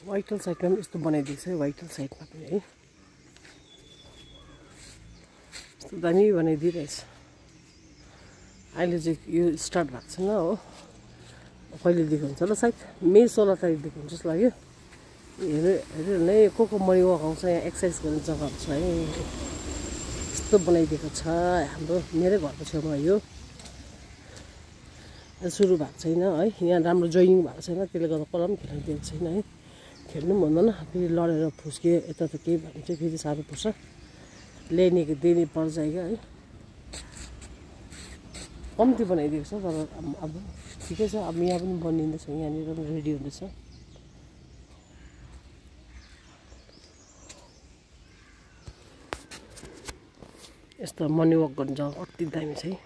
vital साइडमा पनि यस्तो बनाइदिएको छ वाइटल साइडमा पनि है यस्तो दामी बनाइदिइरहेछ अहिले चाहिँ यो स्टार्ट भएको छैन हो कहिलेदेखि हुन्छ होला सायद मे 16 तारिकदेखि हुन्छ जस्तो लाग्यो हेर नै को मर्निङ वाक आउँछ यहाँ एक्सर्साइज गर्ने जग्गाहरू छ है यस्तो बनाइदिएको छ हाम्रो मेरै घरको छेउमा यो सुरु भएको छैन है यहाँ राम्रो जोइनिङ भएको छैन त्यसले गर्दा कसलाई पनि खेल्न दिएको छैन है खेल्नु पनि भन्दैन फेरि लडेर फुस्के यता त केही भने चाहिँ फेरि साह्रो पर्छ ल्याइनेको दिने पर्छ है कम्ती बनाइदिएको छ तर अब ठिकै छ अब यहाँ पनि बनिँदैछ यहाँनिर पनि रेडी हुँदैछ यस्तो मर्निङ वाक गर्ने जग्गा कति दामी छ है